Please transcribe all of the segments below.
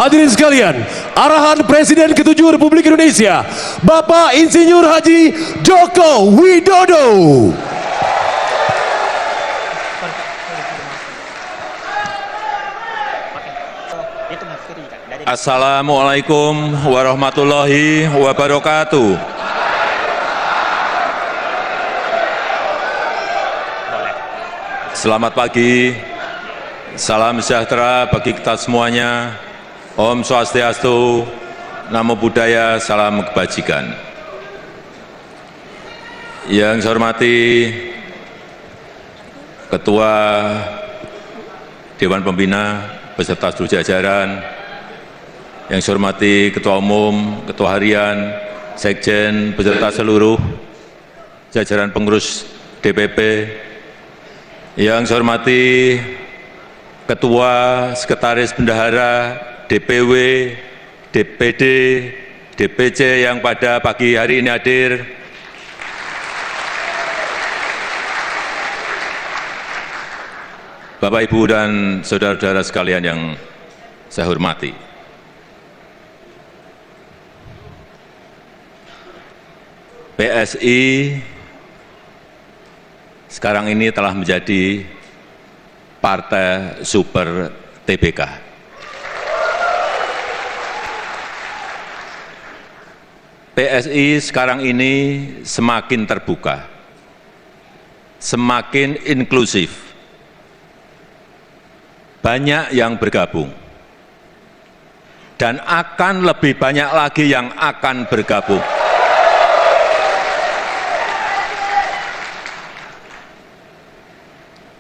Hadirin sekalian, arahan Presiden ke-7 Republik Indonesia, Bapak Insinyur Haji Joko Widodo. Assalamualaikum warahmatullahi wabarakatuh. Selamat pagi, salam sejahtera bagi kita semuanya. Om Swastiastu, Namo Buddhaya, salam kebajikan. Yang saya hormati Ketua Dewan Pembina beserta seluruh jajaran, yang saya hormati Ketua Umum, Ketua Harian, Sekjen, beserta seluruh jajaran pengurus DPP, yang saya hormati Ketua, Sekretaris Bendahara, DPW, DPD, DPC yang pada pagi hari ini hadir, Bapak, Ibu, dan saudara-saudara sekalian yang saya hormati. PSI sekarang ini telah menjadi Partai Super TBK. PSI sekarang ini semakin terbuka, semakin inklusif, banyak yang bergabung, dan akan lebih banyak lagi yang akan bergabung.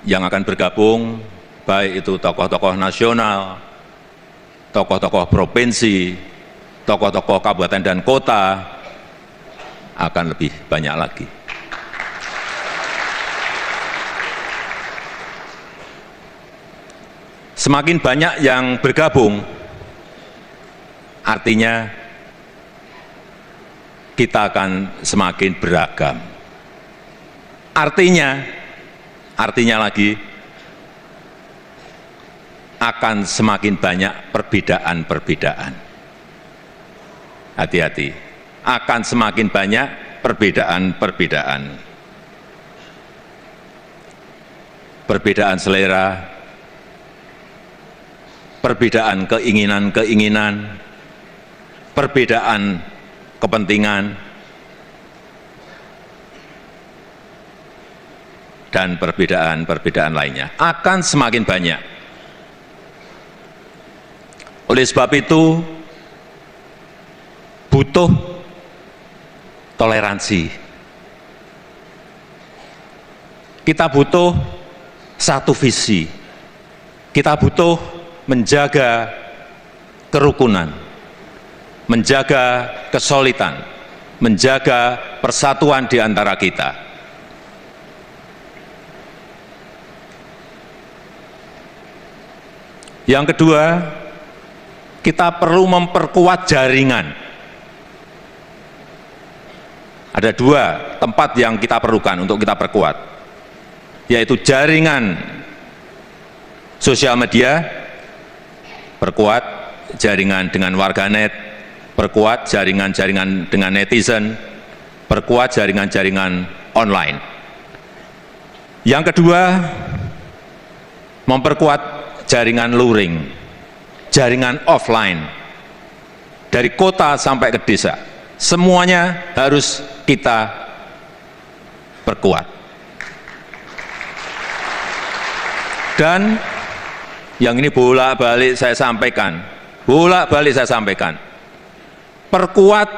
Yang akan bergabung, baik itu tokoh-tokoh nasional, tokoh-tokoh provinsi, tokoh-tokoh kabupaten dan kota, akan lebih banyak lagi. Semakin banyak yang bergabung, artinya kita akan semakin beragam. Artinya lagi, akan semakin banyak perbedaan-perbedaan. Hati-hati, akan semakin banyak perbedaan-perbedaan. Perbedaan selera, perbedaan keinginan-keinginan, perbedaan kepentingan, dan perbedaan-perbedaan lainnya akan semakin banyak. Oleh sebab itu, butuh toleransi. Kita butuh satu visi. Kita butuh menjaga kerukunan, menjaga kesolidan, menjaga persatuan di antara kita. Yang kedua, kita perlu memperkuat jaringan. Ada dua tempat yang kita perlukan untuk kita perkuat, yaitu jaringan sosial media, perkuat jaringan dengan warganet, perkuat jaringan-jaringan dengan netizen, perkuat jaringan-jaringan online. Yang kedua, memperkuat jaringan luring, jaringan offline, dari kota sampai ke desa, semuanya harus kita perkuat. Dan yang ini bolak-balik saya sampaikan, perkuat,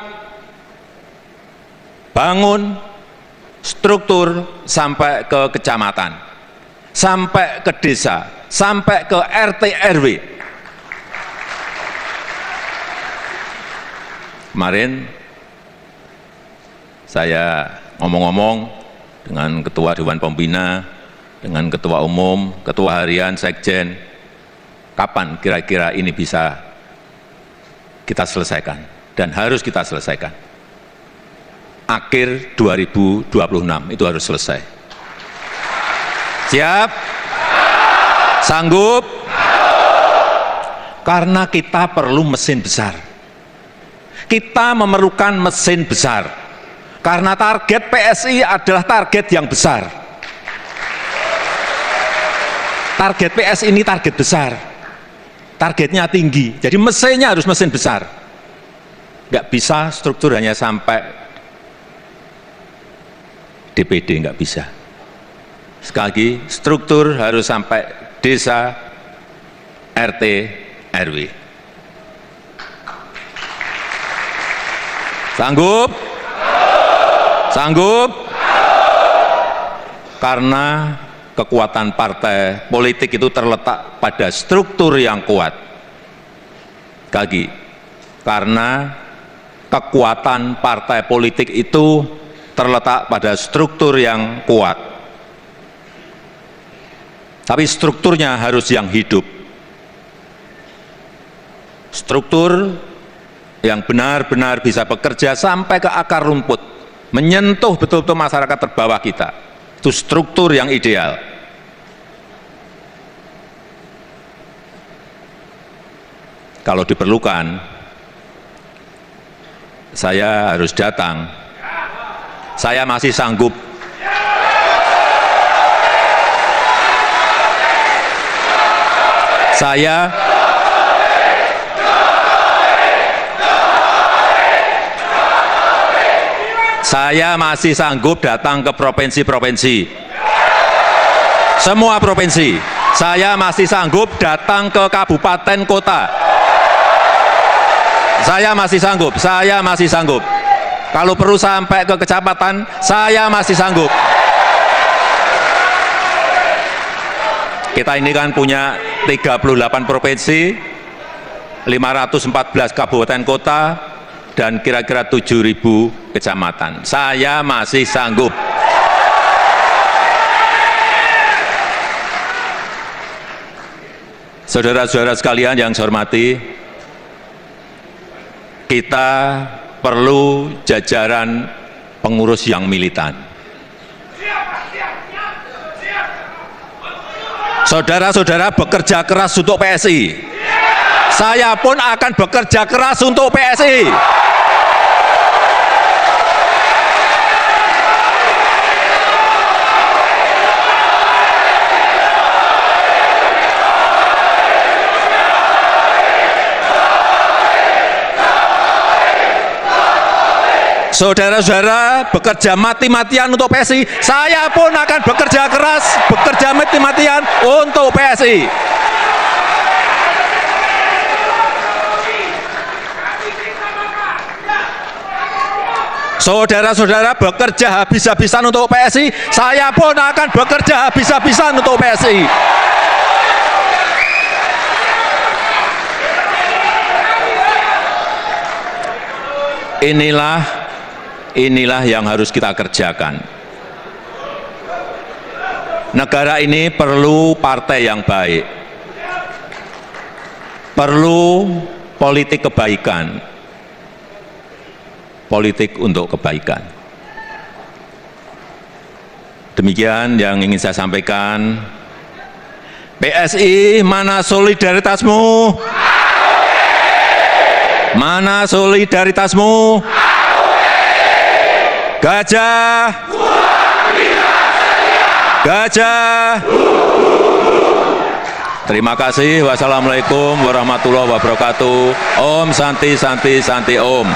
bangun struktur sampai ke kecamatan, sampai ke desa, sampai ke RT RW. Kemarin saya ngomong-ngomong dengan Ketua Dewan Pembina, dengan Ketua Umum, Ketua Harian, Sekjen, kapan kira-kira ini bisa kita selesaikan, dan harus kita selesaikan. Akhir 2026 itu harus selesai. Siap? Sanggup? Karena kita perlu mesin besar. Kita memerlukan mesin besar. Karena target PSI adalah target yang besar. Target PSI ini target besar. Targetnya tinggi. Jadi mesinnya harus mesin besar. Nggak bisa struktur hanya sampai DPD, nggak bisa. Sekali lagi, struktur harus sampai desa, RT, RW. Sanggup? Sanggup? Karena kekuatan partai politik itu terletak pada struktur yang kuat. Sekali lagi, karena kekuatan partai politik itu terletak pada struktur yang kuat. Tapi strukturnya harus yang hidup. Struktur yang benar-benar bisa bekerja sampai ke akar rumput, menyentuh betul-betul masyarakat terbawah kita. Itu struktur yang ideal. Kalau diperlukan, saya harus datang. Saya masih sanggup. Saya masih sanggup datang ke provinsi-provinsi. Semua provinsi. Saya masih sanggup datang ke kabupaten kota. Saya masih sanggup. Kalau perlu sampai ke kecamatan, saya masih sanggup. Kita ini kan punya 38 provinsi, 514 kabupaten kota, dan kira-kira 7.000 kecamatan. Saya masih sanggup. Saudara-saudara sekalian yang saya hormati, kita perlu jajaran pengurus yang militan. Saudara-saudara bekerja keras untuk PSI. Saya pun akan bekerja keras untuk PSI. Saudara-saudara bekerja mati-matian untuk PSI, saya pun akan bekerja keras, bekerja mati-matian untuk PSI. Saudara-saudara bekerja habis-habisan untuk PSI, saya pun akan bekerja habis-habisan untuk PSI. Inilah yang harus kita kerjakan. Negara ini perlu partai yang baik, perlu politik kebaikan, politik untuk kebaikan. Demikian yang ingin saya sampaikan. PSI, mana solidaritasmu? Mana solidaritasmu? Gajah, gajah. Terima kasih. Wassalamualaikum warahmatullahi wabarakatuh. Om Santi Santi Santi Om.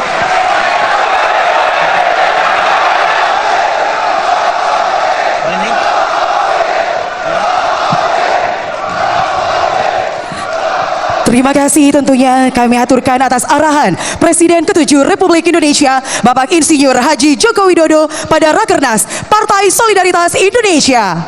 Terima kasih tentunya kami aturkan atas arahan Presiden ke-7 Republik Indonesia Bapak Insinyur Haji Joko Widodo pada Rakernas Partai Solidaritas Indonesia.